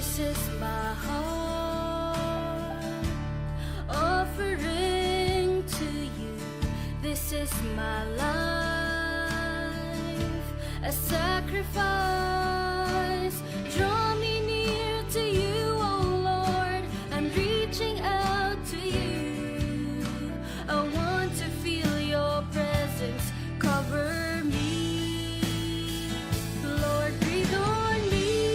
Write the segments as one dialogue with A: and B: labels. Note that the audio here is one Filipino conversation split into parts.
A: This is my heart offering to you. This is my life, a sacrifice. Draw me near to you, oh Lord. I'm reaching out to you. I want to feel your presence cover me. Lord, breathe on me.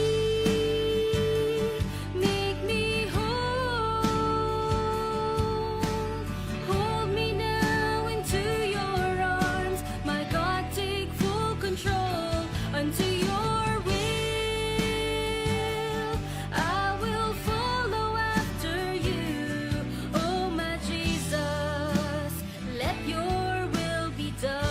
A: Make me whole. Hold me now into your arms. My God, take full control unto your will. I will follow after you. Oh, my Jesus, let your will be done.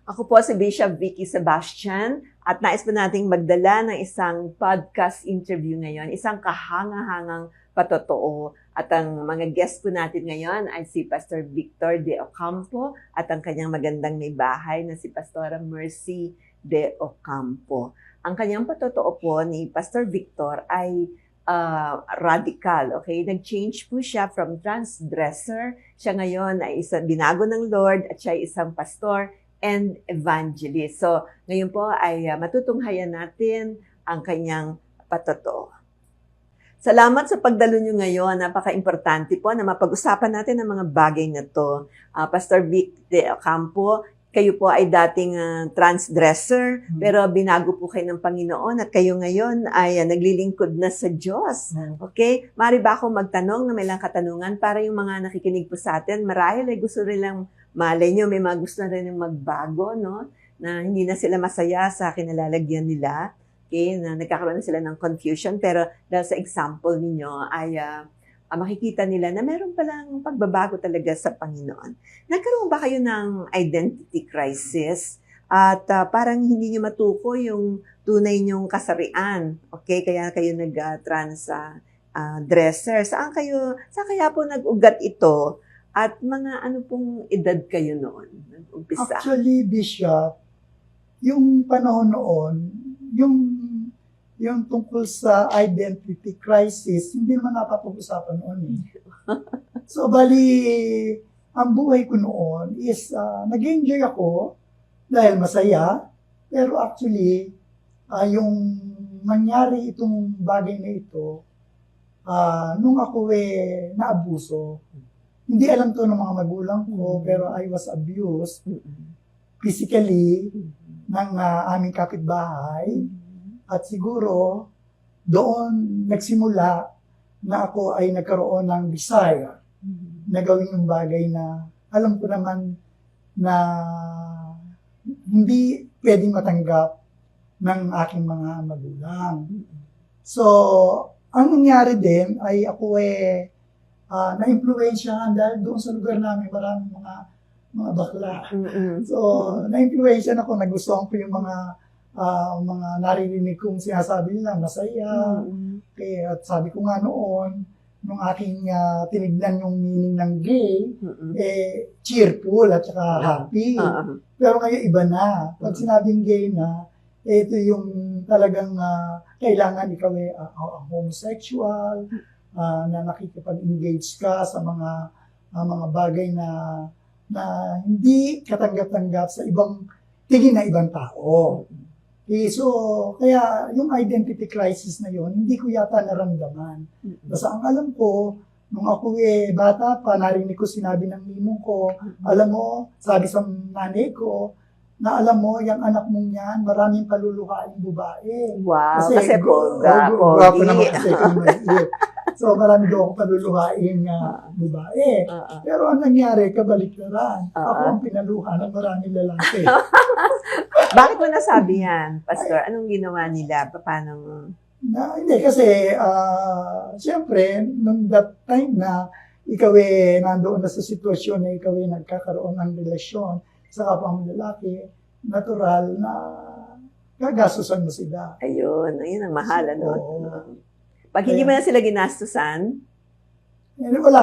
B: Ako po si Bishop Vicky Sebastian at nais po nating magdala ng isang podcast interview ngayon, isang kahanga-hangang patotoo. At ang mga guest po natin ngayon ay si Pastor Victor De Ocampo at ang kanyang magandang may bahay na si Pastora Mercy De Ocampo. Ang kanyang patotoo po ni Pastor Victor ay radical, okay? Nag-change po siya from transdresser. Siya ngayon ay binago ng Lord at siya ay isang pastor and evangelist. So, ngayon po ay matutunghayan natin ang kanyang patotoo. Salamat sa pagdalo nyo ngayon. Napaka-importante po na mapag-usapan natin ang mga bagay na to. Pastor Vic De Ocampo, kayo po ay dating transdresser, pero binago po kayo ng Panginoon at kayo ngayon ay naglilingkod na sa Diyos. Okay? Mari ba akong magtanong na may lang katanungan para yung mga nakikinig po sa atin, marahil ay gusto rin lang malay nyo, may mga gusto na rin yung magbago, no? Na hindi na sila masaya sa kinalalagyan nila. Okay? Na nagkakaroon na sila ng confusion. Pero dahil sa example ninyo, ay makikita nila na meron palang pagbabago talaga sa Panginoon. Nagkaroon ba kayo ng identity crisis? At parang hindi nyo matuko yung tunay nyong kasarian. Okay? Kaya kayo nag-trans dresser. Saan kaya po nag-ugat ito? At mga ano pong edad kayo noon? Nag-umpisa?
C: Actually, Bishop, yung panahon noon, yung tungkol sa identity crisis, hindi naman napapag-usapan noon. So, bali, ang buhay ko noon is, nag-enjoy ako dahil masaya, pero actually, yung nangyari itong bagay na ito, nung ako naabuso, hindi alam to ng mga magulang ko, pero I was abused physically ng aming kapitbahay. At siguro, doon nagsimula na ako ay nagkaroon ng desire na gawin yung bagay na alam ko naman na hindi pwedeng matanggap ng aking mga magulang. So, ang nangyari din ay ako na-influensyahan dahil doon sa lugar namin maraming mga bakla. So, na-influensyahan ako, nagustuhan ko yung mga naririnig kong sinasabi nila, masaya. Kaya, at sabi ko nga noon, nung aking tinignan yung meaning ng gay, cheerful at saka happy. Pero ngayon iba na. Pag sinabing gay na, ito yung talagang kailangan ikaw homosexual, na nakikipag-engage ka sa mga bagay na hindi katanggap-tanggap sa ibang tingin na ibang tao. Okay, so, kaya yung identity crisis na yun, hindi ko yata naramdaman. Basta ang alam ko, nung ako bata pa, narinig ko sinabi ng ninong ko, alam mo, sabi sa nanay ko, na alam mo, yung anak mong yan, maraming paluluhaing babae.
B: Wow, kasi bongga.
C: Gwapo naman kasi kung maliit. So, marami daw akong paluluhaing babae. Pero ang nangyari, kabaliktaran. Ako ang pinaluhan ng maraming lalaki.
B: Bakit mo nasabi yan, Pastor? Anong ginawa nila? Paano?
C: Hindi, kasi, siyempre, nung that time na ikaw nandoon na sa sitwasyon na ikaw nagkakaroon ng relasyon sa kapwa mong lalaki, natural na gagastusan mo sila.
B: Ayun ang mahal, ano?
C: Oo.
B: Pag hindi mo na sila ginastusan?
C: Wala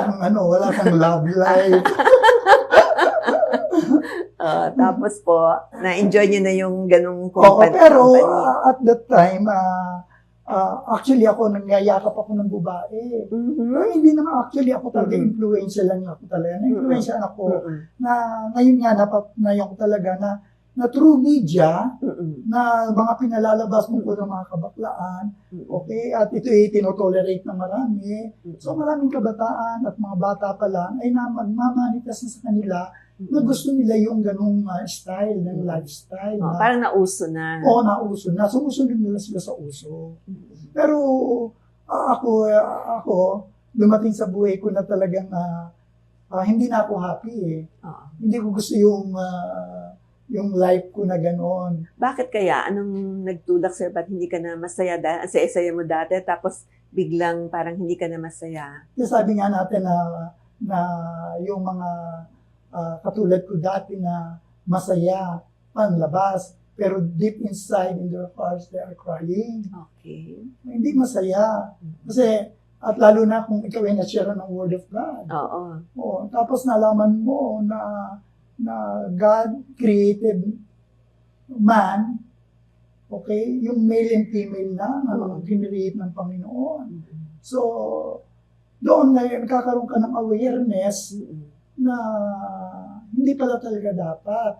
C: kang love life.
B: Tapos po, na-enjoy niyo na yung ganung
C: Oo,
B: company.
C: pero at that time, actually ako, nangyayakap ako ng babae.
B: Mhm.
C: Pero hindi naman actually ako talaga,
B: Mm-mm.
C: influensya lang ako talaga. Na-influensya ako
B: Mm-mm.
C: na ngayon nga, napatunayan ko talaga na through media,
B: Mm-mm.
C: na mga pinalalabas mo ko ng mga kabaklaan,
B: Mm-mm.
C: okay, at ito ay tinotolerate ng marami. So maraming kabataan at mga bata pa lang ay magmamanifest na sa kanila na gusto nila yung ganung style, ng lifestyle.
B: Oh,
C: Na,
B: parang nauso na.
C: oo, nauso na. Sumusunod nila sila sa uso. Pero ako, dumating sa buhay ko na talagang hindi na ako happy eh.
B: Oo.
C: Hindi ko gusto yung life ko na gano'n.
B: Bakit kaya? Anong nagtulak sa'yo? Ba't hindi ka na masaya? Ang saya-saya mo dati, tapos biglang parang hindi ka na masaya.
C: Kasi sabi nga natin na yung mga katulad ko dati na masaya, panlabas, pero deep inside in their hearts, they are crying.
B: Okay.
C: Hindi masaya. Kasi, at lalo na kung ikaw ay na-share ng Word of God.
B: Oo.
C: Oo, tapos nalaman mo na God created man, okay, yung male and female na kinreate ng Panginoon. So, doon na nagkakaroon ka ng awareness na hindi pala talaga dapat,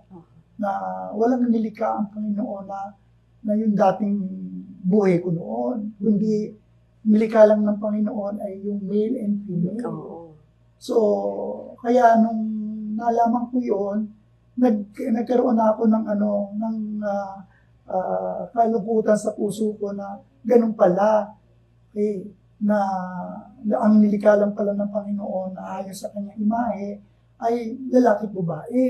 C: na walang nilikha ang Panginoon na yung dating buhay ko noon, kundi nilikha lang ng Panginoon ay yung male and female.
B: Oo.
C: So, kaya nung nalaman ko yun, nagkaroon ako ng kalungkutan sa puso ko na ganun pala, na ang nilikha lang pala ng Panginoon na ayon sa kanyang imahe ay lalaki at babae.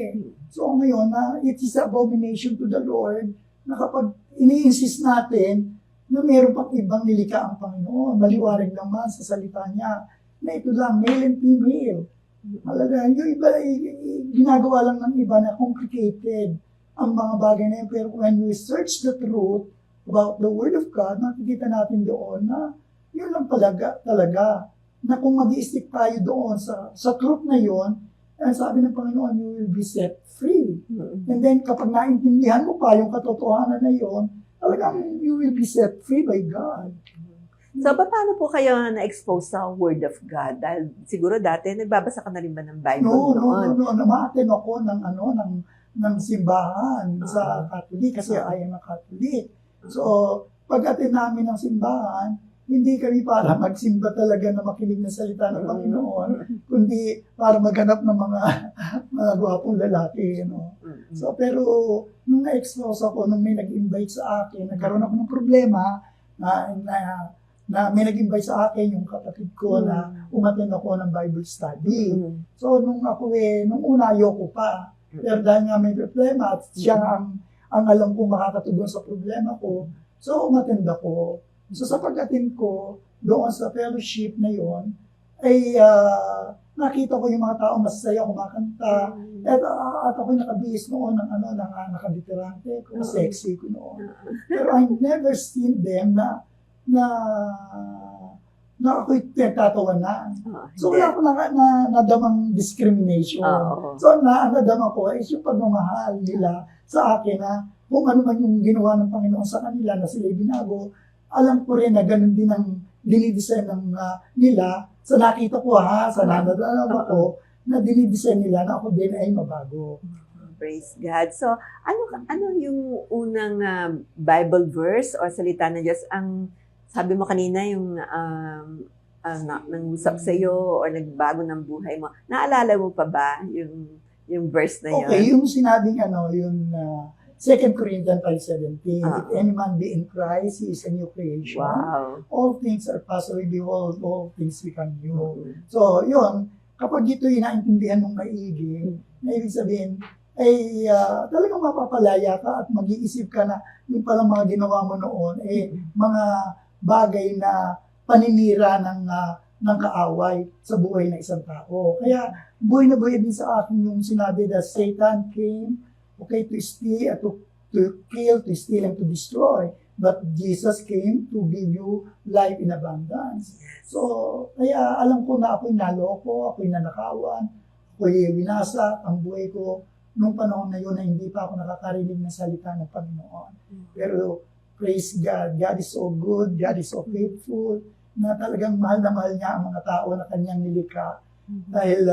C: So ngayon, it is abomination to the Lord na kapag ini-insist natin na mayroon pang ibang nilikha ang Panginoon, maliwanag naman sa salita niya na ito lang, male and female. Talaga, yung iba, ginagawa lang ng iba na complicated ang mga bagay na yun. Pero when we search the truth about the Word of God, nakikita natin doon na yun lang talaga. Na kung mag-i-stick tayo doon sa truth na yun, ang sabi ng Panginoon, you will be set free. And then kapag naintindihan mo pa yung katotohanan na yun, talagang you will be set free by God.
B: So, paano po kayo na-expose sa Word of God? Dahil siguro dati, nagbabasa ka na rin ba ng Bible noon?
C: No. Namaten ako ng simbahan sa Catholic kasi ayaw na Catholic. So, pag-attend namin ng simbahan, hindi kami para magsimba talaga na makinig na salita ng Panginoon, kundi para maghanap ng mga gwapong lalaki. So, pero nung na-expose ako, nung may nag-invite sa akin, nagkaroon ako ng problema na may nag-invite sa akin yung kapatid ko na umattend ako ng Bible study. So, nung una ayoko pa. Pero dahil nga may problema at siya ang alam kong makakatugon sa problema ko, so umattend ako. So, sa pag-attend ko, doon sa fellowship na yon ay nakita ko yung mga tao masaya, kumakanta. At ako'y nakabihis noon ng nakabiterante ko, sexy ko noon. Pero I never seen them na ako'y pinagtatawanan. So, wala ko nadamang discrimination. So, nadama ko is yung pagmamahal nila sa akin na kung ano man yung ginawa ng Panginoon sa kanila na sila binago, alam ko rin na ganun din ang dinidesign nila. Sa nakita ko sa nadadalawa ko, na dinidesign nila na ako din ay mabago.
B: Praise God. So, ano yung unang Bible verse or salita ng Diyos ang sabi mo kanina yung nangusap sa iyo or nagbago ng buhay mo? Naalala mo pa ba yung verse na yun?
C: Okay, yung sinabing yung 2 Corinthians 5:17, if any man be in Christ, he is a new creation.
B: Wow.
C: All things are passed away, behold, all things become new. So, yun, kapag ito yung naintindihan mong maigi, na ibig sabihin, ay talagang mapapalaya ka at mag-iisip ka na yung palang mga ginawa mo noon, mga bagay na paninira ng kaaway sa buhay ng isang tao. Kaya, buhay na buhay din sa akin yung sinabi that Satan came to steal, to kill, to steal, and to destroy. But Jesus came to give you life in abundance. So, kaya alam ko na ako'y naloko, ako'y nanakawan, ako'y winasak, ang buhay ko nung panahon na yun na hindi pa ako nakakarinig ng salita ng Panginoon. Pero praise God, God is so good, God is so faithful, na talagang mahal na mahal niya ang mga tao na kanyang nilikha dahil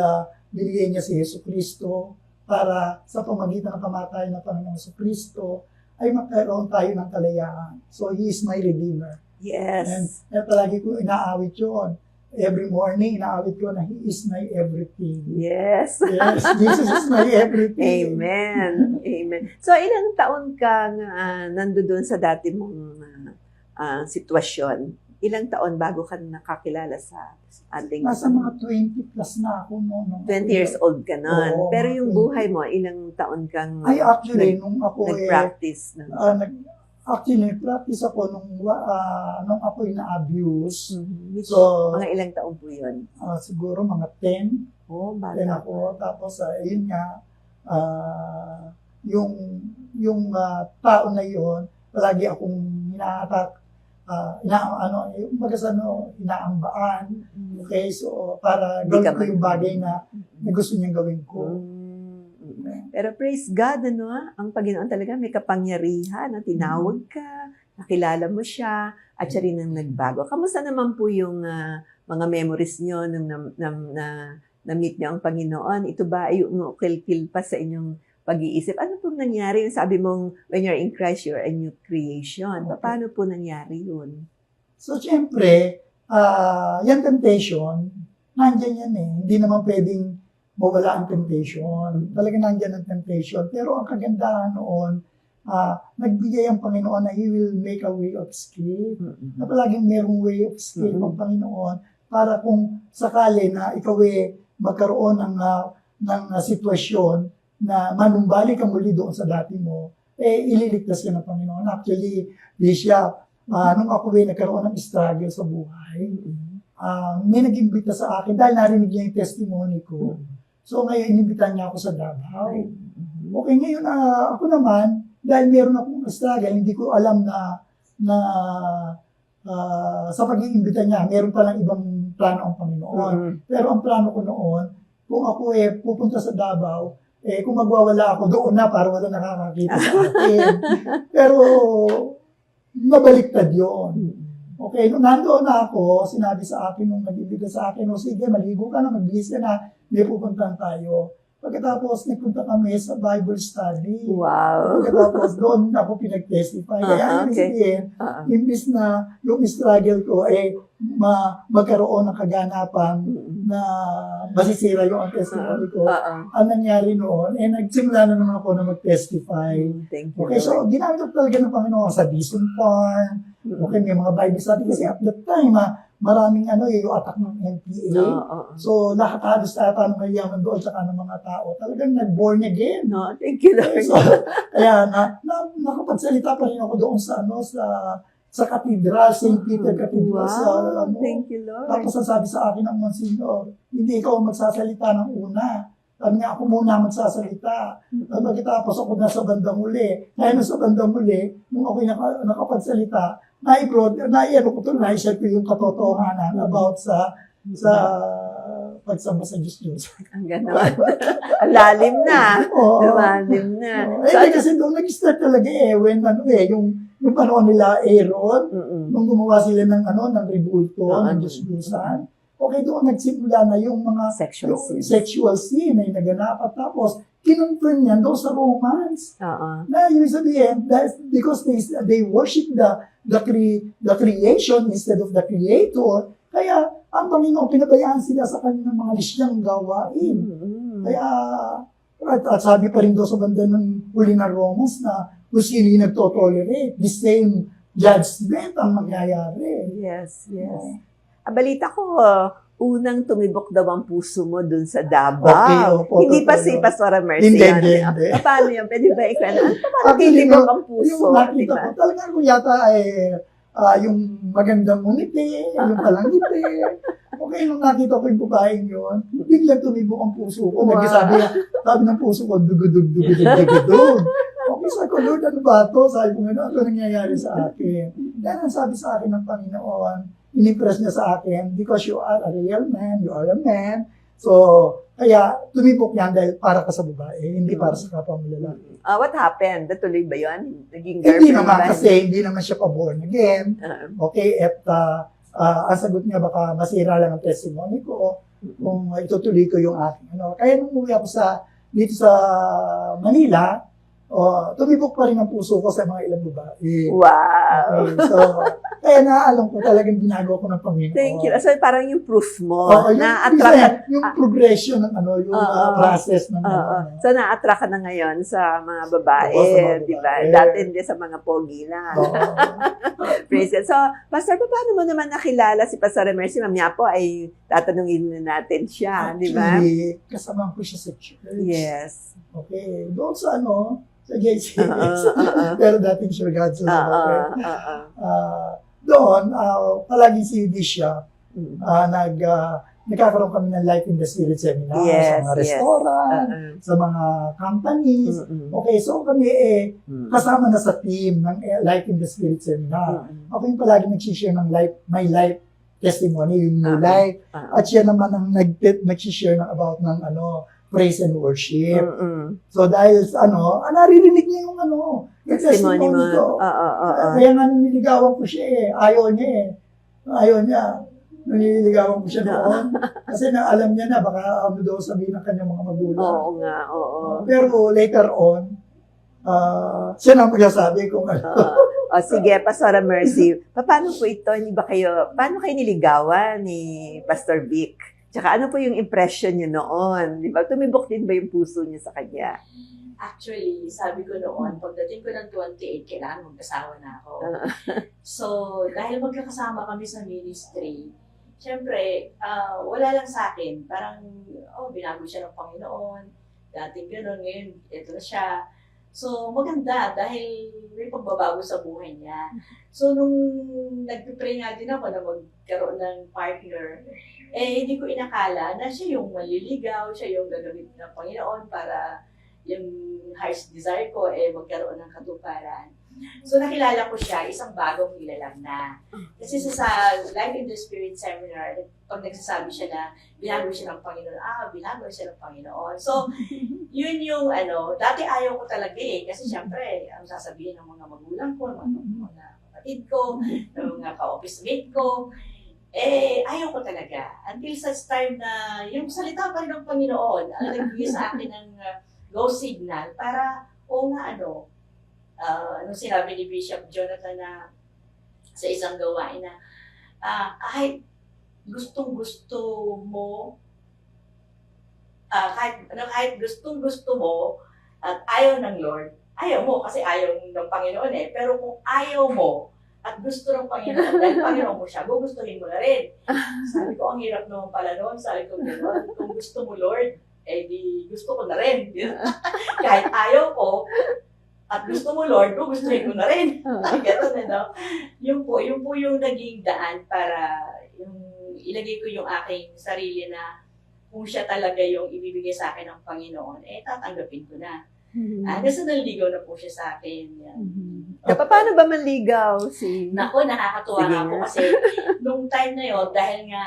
C: binigyan niya si Yesu Kristo para sa pamagitan ng kamatayan ng Panginoong Yesu Kristo ay magkaroon tayo ng kalayaan. So, He is my Redeemer.
B: Yes.
C: And palagi ko inaawit yun. Every morning, inaawit ko na He is my everything.
B: Yes.
C: Yes, Jesus is my everything.
B: Amen. Amen. So, ilang taon kang nandoon sa dati mong sitwasyon? Ilang taon bago ka nakakilala sa ating...
C: Nasa mga 20 plus na ako noon.
B: 20 years old ka nun.
C: Oo,
B: Pero yung
C: 20.
B: buhay mo, ilang taon kang
C: Ay, actually, nung ako
B: nag-practice?
C: nag-practice ako nung ako'y na-abuse.
B: So,
C: So,
B: mga ilang taon po yun?
C: siguro mga 10.
B: Oh,
C: 10
B: bata.
C: ako. Tapos, yun nga, yung tao na yun, palagi akong inaatak, inaambaan. Okay, so para
B: Hindi ka
C: gawin ko yung bagay na gusto niyang gawin ko.
B: Pero praise God, ang Panginoon talaga may kapangyarihan na tinawag ka, nakilala mo siya, at siya rin ang nagbago. Kamusta naman po yung mga memories niyo nung na-meet niyo ang Panginoon? Ito ba ay umukil-kil pa sa inyong pag-iisip? Ano pong nangyari? Sabi mong, when you're in Christ, you're a new creation.
C: Okay.
B: Paano po nangyari yun?
C: So, syempre, yung temptation, nandyan yan eh. Hindi naman pwedeng mawala ang temptation. Talaga nandyan ang temptation. Pero ang kagandahan noon, nagbigay ang Panginoon na He will make a way of escape. Na palaging merong way of escape ang Panginoon para kung sakali na ikaw magkaroon ng sitwasyon na manumbalik ka muli doon sa dati mo, ililigtas ka ng Panginoon. Actually, Alicia, nung ako nagkaroon ng struggle sa buhay, may nag-imbita sa akin dahil narinig niya yung testimony ko. So ngayon, inimbitan niya ako sa Davao. Okay, ngayon ako naman, dahil meron akong struggle, hindi ko alam na sa pag-iimbita niya, meron palang ibang plano ang Panginoon. Pero ang plano ko noon, kung ako pupunta sa Davao, kung magwawala ako doon na para wala nakakakita sa akin. Pero mabaliktad yun. Okay, nung nandoon na ako, sinabi sa akin nung nag-ibigay sa akin, sige, maligo ka na, magbihis ka na, hindi pupuntahan tayo. Pagkatapos, nagpunta kami sa Bible study.
B: Wow.
C: Pagkatapos, doon ako pinag-testify. Kaya, imbis na yung struggle ko, magkaroon ng kaganapan na masisira yung testimony ko. Ang nangyari noon, nagsimula na naman ako na mag-testify.
B: Thank you.
C: Okay, so ginamit ko talaga ng Panginoon sa Bison Farm. Okay, may mga Bible study. Kasi at that time, maraming yung attack ng NPA. So, lahat halos ng mayaman doon sa ng mga tao. Talagang nag-born again.
B: No, thank you, Lord.
C: So, kaya nakapagsalita pa rin ako doon sa Cathedral, St. Peter Cathedral.
B: Wow, thank you, Lord.
C: Tapos sabi sa akin ng Monsignor, hindi ikaw magsasalita ng una. Sabi niya, ako muna magsasalita. Pagkatapos ako nasa bandang huli. Kaya nasa bandang huli, nung ako'y nakapagsalita, naishare ko yung katotohanan about sa pagsamba sa Diyos.
B: Ang gano'n. Ang lalim na.
C: Oo.
B: Lalim na.
C: Kasi doon nag-start talaga when yung panahon nila Aaron, nung gumawa sila ng rebulto, ng Diyos-Diyosan. Okay, doon nagsimula na yung mga sexual sin na naganap. At tapos, kinonfirm yan doon sa Romans. Na yung sabihin, because they worship the creation instead of the Creator, kaya ang Panginoon, pinabayaan sila sa kanilang mga lisyang gawain. Kaya, at sabi pa rin doon sa banda ng huli ng Romans na kung sino yung nagtotolerate, the same judgment ang mangyayari.
B: Yes. Balita ko, unang tumibok daw ang puso mo dun sa Davao. Hindi pa si Pastora Mercy.
C: Hindi.
B: Paano yan? Pwede ba ikwento? Paano titibok ang puso?
C: Yung nakita ko, talagang ko yata yung magandang ngumiti, yung palang ngiti. Okay, nung nakita ko yung babaeng yun, biglang tumibok ang puso ko. Sabi ng puso ko, dugudug. Okay, sabi ko, Lord, ano ba ito? Sabi ko, ano nangyayari sa akin? Yan ang sabi sa akin ng Panginoon, in-impress niya sa akin, because you are a real man, you are a man, So, kaya tumibok yan dahil para ka sa babae, hindi para sa kapwa mo lalaki.
B: What happened? Natuloy ba yun? Naging
C: Hindi
B: girlfriend
C: naman
B: ba?
C: kasi hindi naman siya pa-born again. Okay, at ang sagot niya baka masira lang ang testimony ko kung itutuloy ko yung aking ano. Kaya nung umuwi ako dito sa Manila, tumibok pa rin ang puso ko sa mga ilang babae.
B: Wow!
C: Okay, so, kaya naalam ko talagang ginagawa ko ng Panginoon.
B: Thank you. So, parang yung proof mo.
C: Oo,
B: Na-attract
C: yung progression ng ano, yung process ng ano.
B: So, na-attract ka na ngayon sa mga babae,
C: Oo, sa mga
B: di ba?
C: babae.
B: Dati hindi sa mga pogi lang.
C: Oo.
B: Praise God. So, Pastor, paano mo naman nakilala si Pastor Mercy? Mamaya po ay tatanungin na natin siya, di ba?
C: Actually, kasama ko siya sa church.
B: Yes.
C: Okay, doon sa sa JCS. Pero dating sure God sa doon, palagi si Disha, nagkakaroon kami ng Life in the Spirit seminar sa mga restaurant, sa mga companies. Okay, so kami kasama na sa team ng Life in the Spirit seminar. Ako yung palagi nag-share ng my life testimony, yung new life. At siya naman ang nag-share about ng praise and worship. So dahil naririnig niya yung testimony ko. Kaya nga nililigawan ko siya Ayaw niya. Nililigawan ko siya noon. Kasi alam niya na baka daw sabihin ng kanyang mga magulang.
B: Oo nga, oo.
C: Pero later on, siya na magsasabi kung
B: sige, Pastor Mercy, paano po ito? Paano kayo niligawan ni Pastor Vic? Tsaka ano po yung impression niyo noon? Di ba? Tumibok din ba yung puso niyo sa kanya?
D: Actually, sabi ko noon, pagdating ko ng 28, kailangan mag-asawa na ako. So, dahil magkakasama kami sa ministry, syempre, wala lang sa akin. Parang, binago siya ng Panginoon. Dating gano'n, ngayon, ito na siya. So, maganda dahil may pagbabago sa buhay niya. So, nung nagpipray nga din ako na magkaroon ng partner, hindi ko inakala na siya yung maliligaw, siya yung gagamit ng Panginoon para yung heart's desire ko magkaroon ng katuparan. So, nakilala ko siya, isang bagong nilalang na. Kasi sa Life in the Spirit seminar, pag nagsasabi siya na binago siya ng Panginoon, binago siya ng Panginoon. So, yun yung dati ayaw ko talaga kasi syempre, ang sasabihin ng mga magulang ko, mga kapatid ko, ng mga ka-office mate ko, ayaw ko talaga. Until such time na yung salita pa rin ng Panginoon, ang nagbigay sa akin ng go signal para, anong sinabi ni Bishop Jonathan na sa isang gawain na kahit gustong-gusto mo, kahit gustong-gusto mo at ayaw ng Lord, ayaw mo kasi ayaw ng Panginoon pero kung ayaw mo at gusto ng Panginoon, dahil Panginoon mo siya, gugustuhin mo na rin. Sabi ko, ang hirap naman pala noon. Sabi ko, gano'n, kung gusto mo, Lord, di gusto ko na rin. Kahit ayaw ko, at gusto mo, Lord, gustuhin ko na rin. Gano'n, Yun po yung naging daan para ilagay ko yung aking sarili na kung siya talaga yung ibibigay sa akin ng Panginoon, tatanggapin ko na. Kasi naligaw na po siya sa akin.
B: Paano ba manligaw
D: Nako, nakakatuwa nga po kasi nung time na yon dahil nga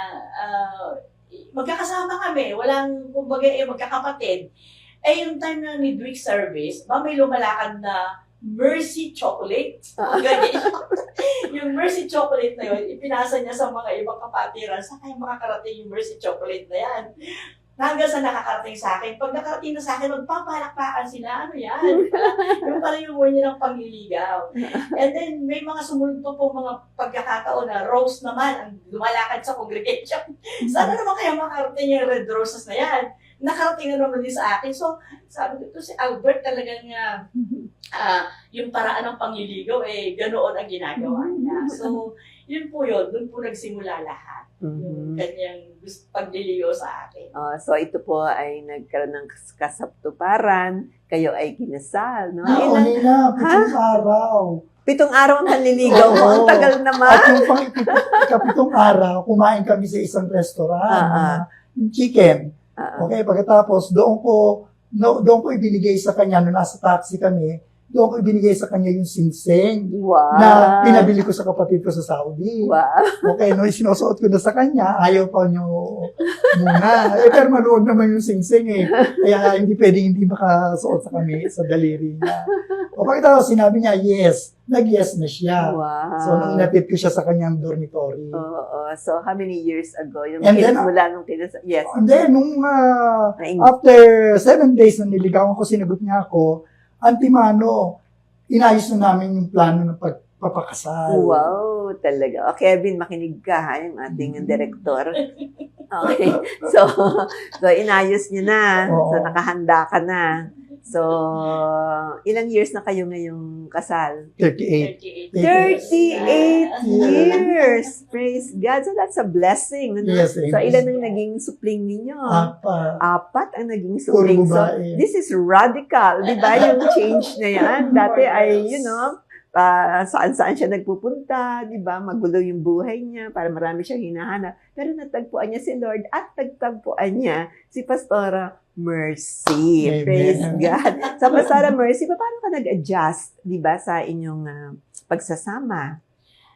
D: magkakasama kami, walang, kumbaga, magkakapatid. Yung time na midweek service, may lumalakad na Mercy Chocolate. Yung Mercy Chocolate na yun, ipinasa niya sa mga ibang kapatiran, saan kaya makakarating yung Mercy Chocolate na yan? Hanggang sa nakakarating sa akin. Pag nakarating na sa akin, magpapalakpakan sila. Ano yan? Yung pala yung way niya ng pangliligaw. And then, may mga sumunod po mga pagkakataon na rose naman ang lumalakad sa congregation. Sana naman kaya makarating yung red roses na yan. Nakarating na naman din sa akin. So, sabi ko, si Albert talagang yung paraan ng pangliligaw, ganoon ang ginagawa niya. So, yun po yun. Doon po nagsimula lahat. Yung kanyang pagliligaw sa akin.
B: So, ito po ay nagkaroon ng kasaptuparan. Kayo ay kinasal, no?
C: Nauni na, 7 araw.
B: 7 araw ang panliligaw mo. Ang tagal naman.
C: At yung pang-7 araw, kumain kami sa isang restaurant. Yung chicken. Okay, pagkatapos, doon ko ibinigay sa kanya, nung nasa taxi kami, doon ko ibinigay sa kanya yung singsing
B: Wow.
C: na pinabili ko sa kapatid ko sa Saudi.
B: Wow.
C: Okay, no, sinusuot ko na sa kanya, ayaw pa niyo muna. Pero maluwag naman yung singsing eh. Kaya hindi pwedeng hindi makasuot sa kami, sa daliri niya. O pagkatapos sinabi niya, yes. Nag-yes na siya.
B: Wow.
C: So, nung inatid ko siya sa kanyang dormitory.
B: Oo. So, how many years ago? Yung
C: And then,
B: mula nung yes.
C: And then, nung
B: Naing-
C: after 7 days na niligawan ko, sinagot niya ako, antimano, inayos na namin yung plano ng pagpapakasal.
B: Wow, talaga. O, Kevin, makinig ka, ha, yung ating direktor. Okay. So, inayos niyo na.
C: Oo.
B: So, nakahanda ka na. So, ilang years na kayo ngayong kasal?
C: 38.
B: 38 years! Praise God. So, that's a blessing. Ano?
C: Yes,
B: So, ilan ang naging supling ninyo? Apat ang naging
C: Puro
B: supling. So,
C: babae.
B: this is radical. Di ba? Yung change na yan. Dati ay, saan-saan siya nagpupunta, di ba? Magulo yung buhay niya para marami siyang hinahanap. Pero natagpuan niya si Lord at nagtagpuan niya si Pastora Mercy.
C: Amen.
B: Praise God. Sa Pastora Mercy, paano ka nag-adjust, di ba, sa inyong pagsasama?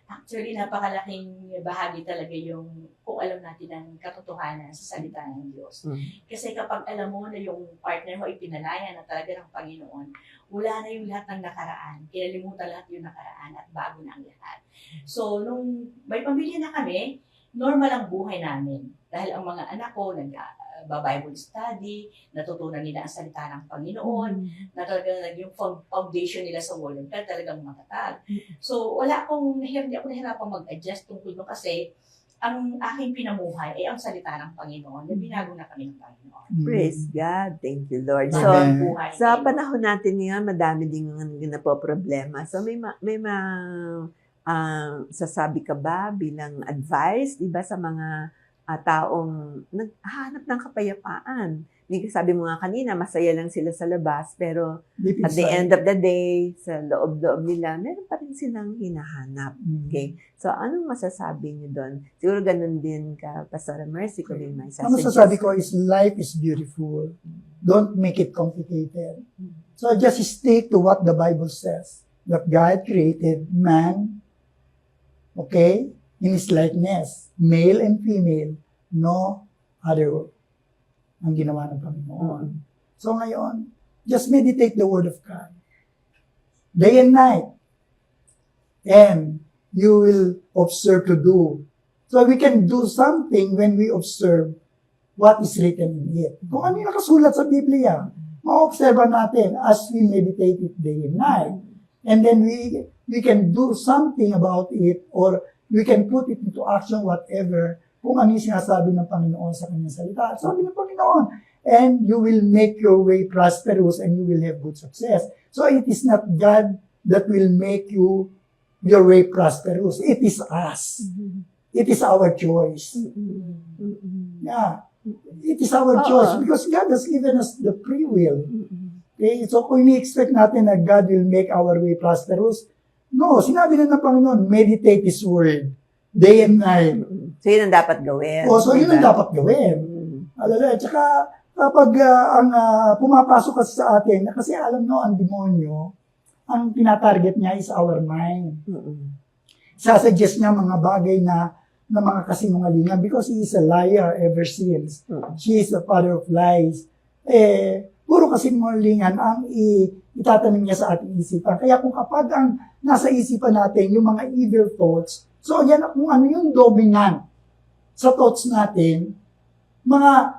D: Actually, napakalaking bahagi talaga yung kung alam natin ang katotohanan sa salita ng Diyos. Kasi kapag alam mo na yung partner mo ipinalaya na talaga ng Panginoon, wala na yung lahat ng nakaraan. Kinalimutan lahat yung nakaraan at bago na ang lahat. So, nung may pamilya na kami, normal ang buhay namin. Dahil ang mga anak ko nag-Bible study, natutunan nila ang salita ng Panginoon, na talagang yung foundation nila sa Word of God talagang matatag. So, hindi ako nahirapang mag-adjust tungkol doon kasi ang aking pinamuhay ay ang salita ng Panginoon na binago na kami ng Panginoon.
B: Praise God. Thank you, Lord. So,
C: Amen.
D: Buhay
B: sa
D: ngayon.
B: panahon natin ngayon, madami din nga napoproblema. So, sasabi ka ba bilang advice, di ba, sa mga taong naghahanap ng kapayapaan? Sabi mo nga kanina, masaya lang sila sa labas, pero
C: Deep
B: at the
C: inside.
B: end of the day, sa loob-loob nila, meron pa rin silang hinahanap. Okay? So, anong masasabi niyo doon? Siguro ganun din ka, Pastora Mercy, kung may
C: Ang masasabi ko is life is beautiful. Don't make it complicated. So just stick to what the Bible says. That God created man, okay, in His likeness. Male and female, no other ang ginawa ng Panginoon. So ngayon, just meditate the Word of God. Day and night. And you will observe to do. So we can do something when we observe what is written in it. Kung ano yung nakasulat sa Biblia, ma-observe natin as we meditate it day and night. And then we can do something about it or we can put it into action, whatever, kung ano yung sinasabi ng Panginoon sa kanyang salita. Sabi ng Panginoon, and you will make your way prosperous and you will have good success. So it is not God that will make your way prosperous. It is us. It is our choice. Yeah. It is our choice because God has given us the free will. Okay? So kung ini-expect natin na God will make our way prosperous, no, sinabi na ng Panginoon, meditate His Word day and night.
B: So, yun ang dapat gawin.
C: So yun ang
B: diba?
C: dapat gawin. Alala, tsaka kapag pumapasok kasi sa atin, kasi alam no, ang demonyo, ang tinatarget niya is our mind. Sasuggest niya mga bagay na mga kasinungalingan because he is a liar ever since. She is the father of lies. Puro kasinungalingan ang itatanim niya sa ating isipan. Kaya kung kapag ang nasa isipan natin yung mga evil thoughts, so yan kung ano yung dominant sa thoughts natin,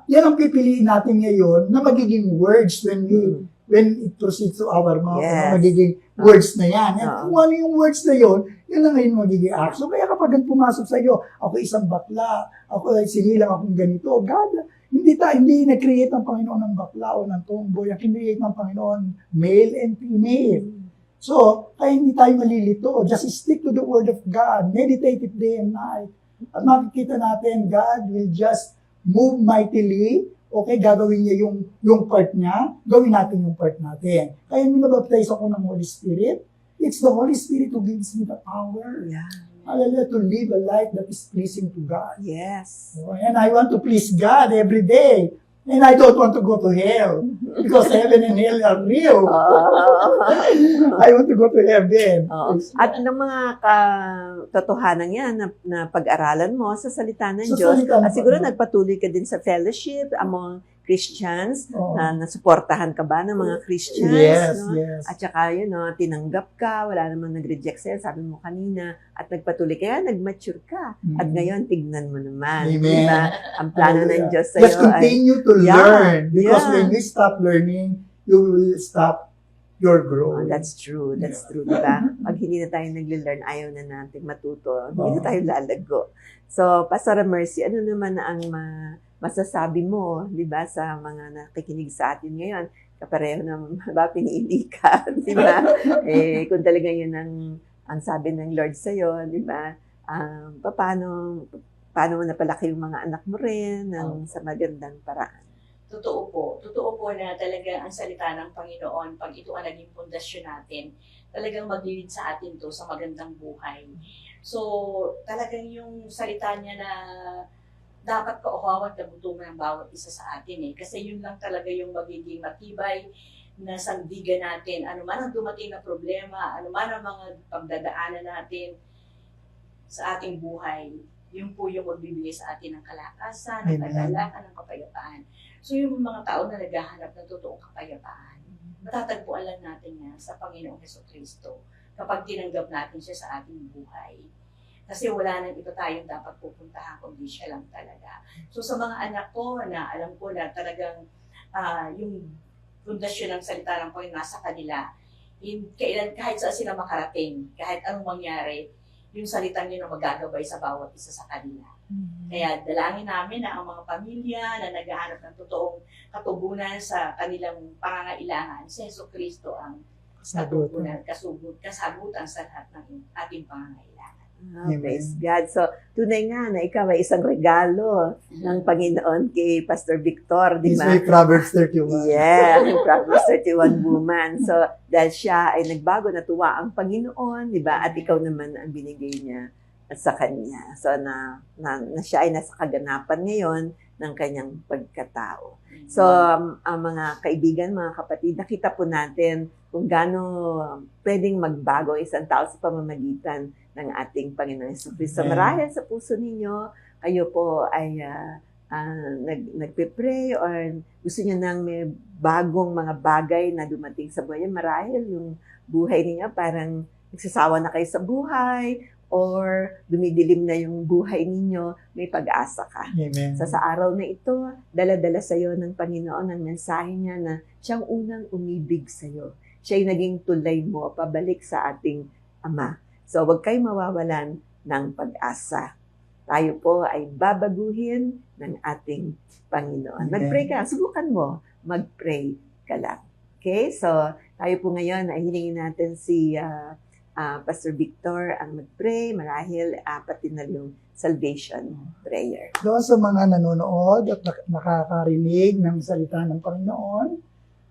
C: yan ang pipiliin natin ngayon na magiging words when it proceeds to our mouth.
B: Yes.
C: Magiging words na yan. And kung ano yung words na yun na ngayon magiging action. Kaya kapag pumasok sa iyo, ako isang bakla, ako ay sinilang akong ganito, God, hindi na-create ng Panginoon ng bakla o ng tomboy. Ang create ng Panginoon, male and female. So, kaya hindi tayo malilito. Just stick to the Word of God. Meditate it day and night. At makikita natin, God will just move mightily. Okay, gagawin niya yung part niya. Gawin natin yung part natin. Kaya nung nabaptize ako ng Holy Spirit, it's the Holy Spirit who gives me the power.
B: Yeah.
C: Hallelujah, to live a life that is pleasing to God.
B: Yes.
C: And I want to please God every day. And I don't want to go to hell because heaven and hell are real. I want to go to heaven.
B: Oo. At ng mga katotohanan yan na pag-aralan mo sa salita ng
C: Sa
B: Diyos,
C: salita ng
B: at siguro
C: Panginoon.
B: nagpatuloy ka din sa fellowship among Christians,
C: Oo.
B: na nasuportahan ka ba ng mga Christians?
C: Yes,
B: no?
C: yes.
B: At saka, tinanggap ka, wala namang nag-reject sa'yo, sabi mo kanina, at nagpatuloy kaya, nag-mature ka. At ngayon, tignan mo naman.
C: Amen.
B: Diba? Ang plano ng
C: Hallelujah.
B: Diyos sa'yo
C: Just continue to
B: Yeah,
C: learn. Because
B: yeah.
C: when you stop learning, you will stop your growth.
B: That's true. That's true, diba? Pag hindi na tayo nagle-learn, ayaw na natin matuto. Hindi na
C: Oo.
B: tayo lalago. So, Pastor Mercy, ano naman ang masasabi mo, diba, sa mga nakikinig sa atin ngayon? Kapareho naman, ba, pinili ka, diba? Kung talaga yun ang sabi ng Lord sa'yo, diba? Paano mo napalaki yung mga anak mo rin sa magandang paraan?
D: Totoo po na talaga ang salita ng Panginoon, pag ito ang naging pundasyon natin, talagang maglilid sa atin to sa magandang buhay. So, talagang yung salita niya na dapat kauhawan kabutungan ng bawat isa sa atin Kasi yun lang talaga yung magiging matibay na sandigan natin. Ano man ang dumating na problema, ano man ang mga pagdadaanan natin sa ating buhay, yun po yung magbibigay sa atin ng kalakasan, ng
C: Amen.
D: kagalakan, ng kapayapaan. So yung mga tao na naghahanap ng totoong kapayapaan, matatagpuan lang natin yan sa Panginoong Jesucristo kapag tinanggap natin siya sa ating buhay. Kasi wala nang iba tayong dapat pupuntahan kundi siya lang talaga. So sa mga anak ko na alam ko na talagang yung pundasyon ng salita ng Panginoon nasa kanila, kahit saan sila makarating, kahit anong mangyari, yung salita niyo na magagabay sa bawat isa sa kanila. Kaya dalangin namin na ang mga pamilya na naghahanap ng totoong katugunan sa kanilang pangangailangan, si Jesucristo ang katugunan, kasagutan sa lahat ng ating pangangailangan.
B: Praise God. So, tunay nga na ikaw ay isang regalo ng Panginoon kay Pastor Victor, di
C: He's
B: ba?
C: my Proverbs 31.
B: Yeah, yung Proverbs 31 woman. So, dahil siya ay nagbago, natuwa ang Panginoon, di ba? At ikaw naman ang binigay niya sa kanya. So, na siya ay nasa kaganapan ngayon ng kanyang pagkatao. So, ang mga kaibigan, mga kapatid, nakita po natin kung gaano pwedeng magbago isang tao sa pamamagitan ng ating Panginoon Jesucristo.
C: Amen.
B: Marahil sa puso ninyo, kayo po ay nagpe-pray or gusto niyo nang may bagong mga bagay na dumating sa buhay. Marahil yung buhay niyo parang nagsasawa na kayo sa buhay or dumidilim na yung buhay ninyo, may pag-asa ka.
C: Amen.
B: Sa araw na ito, dala-dala sa iyo ng Panginoon ang mensahe niya na siyang unang umibig sa iyo. Siya ay naging tulay mo pabalik sa ating Ama. So, huwag kayong mawawalan ng pag-asa. Tayo po ay babaguhin ng ating Panginoon.
C: Amen.
B: Mag-pray ka. Subukan mo. Mag-pray ka lang. Okay? So, tayo po ngayon ay hilingin natin si Pastor Victor ang mag-pray. Marahil, 4 na yung salvation prayer.
C: Doon sa mga nanonood at nakakarinig ng salita ng Panginoon,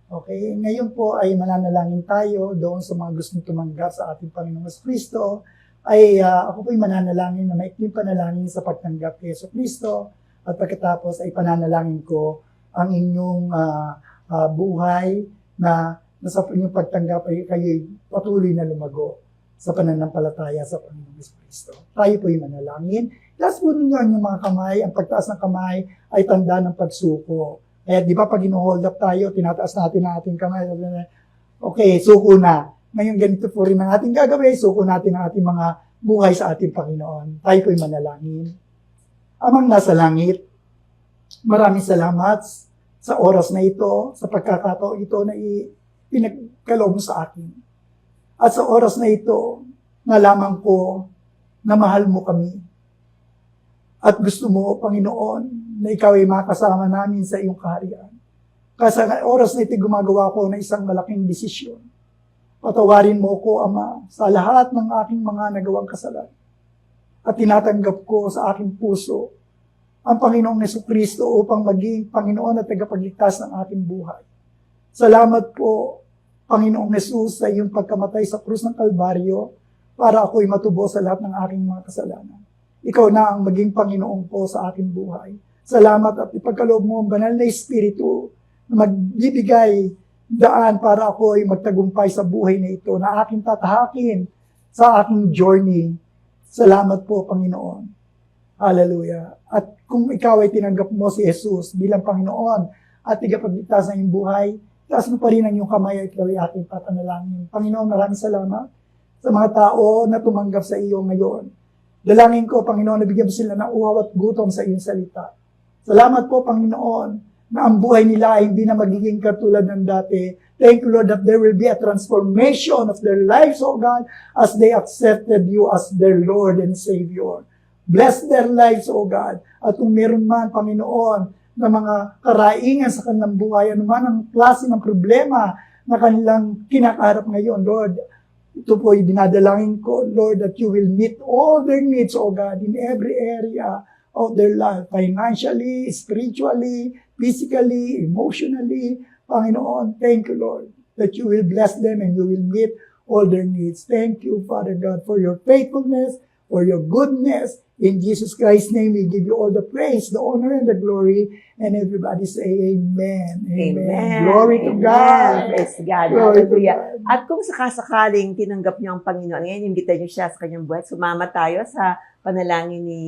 C: okay, ngayon po ay mananalangin tayo doon sa mga gustong tumanggap sa ating Panginoong Jesucristo. Ako po'y mananalangin na maikling panalangin sa pagtanggap kay Jesucristo at pagkatapos ay pananalangin ko ang inyong buhay na sa inyong pagtanggap ay kayo'y patuloy na lumago sa pananampalataya sa Panginoong Jesucristo. Tayo po'y manalangin. Taas po ninyo ang inyong mga kamay. Ang pagtaas ng kamay ay tanda ng pagsuko. Eh, di ba pag ino-hold up tayo, tinataas natin ang ating kamay. Okay, suko na. Ngayon ganito po rin ang ating gagawin. Suko natin ang ating mga buhay sa ating Panginoon. Tayo po'y manalangin. Amang nasa langit, maraming salamat sa oras na ito, sa pagkakataon ito na pinagkaloob mo sa akin. At sa oras na ito, nalaman ko na mahal mo kami. At gusto mo, Panginoon, na ikaw ay makasama namin sa iyong kaharian. Kasi sa oras na ito, gumagawa ko ng isang malaking desisyon. Patawarin mo ko, Ama, sa lahat ng aking mga nagawang kasalanan. At tinatanggap ko sa aking puso ang Panginoong Jesucristo upang maging Panginoon at tagapagligtas ng ating buhay. Salamat po, Panginoong Jesus, sa iyong pagkamatay sa krus ng Kalbaryo para ako'y matubo sa lahat ng aking mga kasalanan. Ikaw na ang maging Panginoon ko sa aking buhay. Salamat at ipagkaloob mo ang banal na Espiritu na magbibigay daan para ako ay magtagumpay sa buhay na ito na aking tatahakin sa aking journey. Salamat po, Panginoon. Hallelujah. At kung ikaw ay tinanggap mo si Jesus bilang Panginoon at tigapagligtas ng iyong buhay, taas mo pa rin ang iyong kamay at ikaw ay ating papanalangin. Panginoon, maraming salamat sa mga tao na tumanggap sa iyo ngayon. Dalangin ko, Panginoon, na bigyan mo sila ng uhaw at gutom sa iyong salita. Salamat po, Panginoon, na ang buhay nila ay hindi na magiging katulad ng dati. Thank you, Lord, that there will be a transformation of their lives, O God, as they accepted you as their Lord and Savior. Bless their lives, O God. At kung meron man, Panginoon, na mga karaingan sa kanilang buhay, ano man ang klase ng problema na kanilang kinakaharap ngayon, Lord, ito po ay dinadalangin ko, Lord, that you will meet all their needs, O God, in every area of their life, financially, spiritually, physically, emotionally. Panginoon, thank you, Lord, that you will bless them and you will meet all their needs. Thank you, Father God, for your faithfulness, for your goodness. In Jesus Christ's name, we give you all the praise, the honor, and the glory. And everybody say amen.
B: Amen.
C: Glory to
B: Amen.
C: God.
B: Praise God.
C: Glory to
B: Hallelujah.
C: God.
B: At kung sakasakaling tinanggap niyo ang Panginoon, ngayon, imbita niyo siya sa kanyang buhay. Sumama tayo sa panalangin ni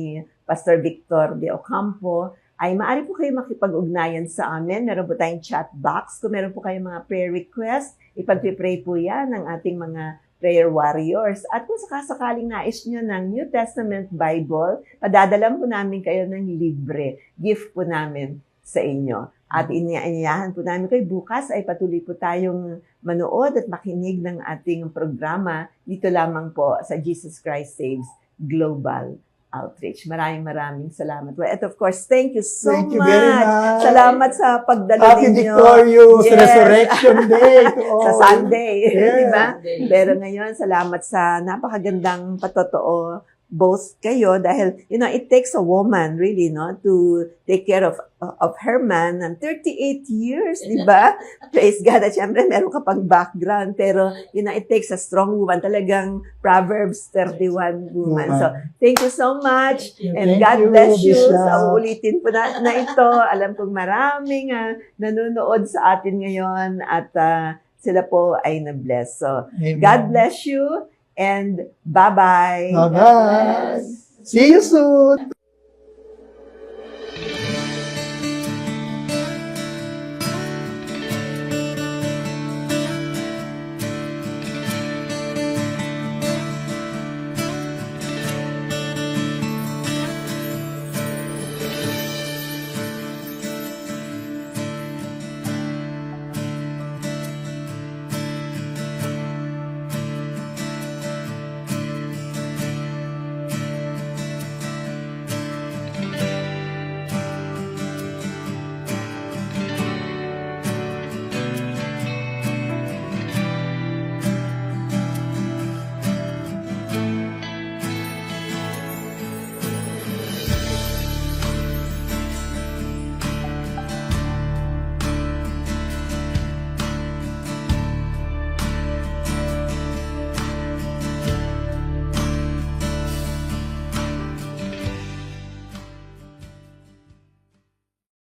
B: Pastor Victor de Ocampo. Ay maaari po kayo makipag-ugnayan sa amin. Meron po tayong chat box. Kung meron po kayong mga prayer request, ipag-pray po yan ng ating mga prayer warriors. At kung sakasakaling nais nyo ng New Testament Bible, padadalan po namin kayo ng libre. Gift po namin sa inyo. At inianyayahan po namin kayo bukas ay patuloy po tayong manood at makinig ng ating programa dito lamang po sa Jesus Christ Saves Global Outreach. Maraming salamat. Well, and of course, thank you so
C: Thank you
B: much.
C: very much.
B: Salamat sa pagdalo
C: Happy
B: ninyo.
C: Victorious
B: Yes.
C: Resurrection Day to all.
B: Sa Sunday.
C: Yeah.
B: Di ba? Pero ngayon, salamat sa napakagandang patotoo both kayo dahil, it takes a woman really, no, to take care of her man ng 38 years, di ba? Praise God. At syempre, meron ka pang background. Pero, it takes a strong woman. Talagang Proverbs 31 woman. So, thank you so much. And
C: Thank
B: God
C: you,
B: bless you.
C: Bishop.
B: Sa uulitin po na ito. Alam kong maraming nanonood sa atin ngayon at sila po ay na-bless. So,
C: Amen.
B: God bless you and bye-bye.
C: Bye-bye. See you soon.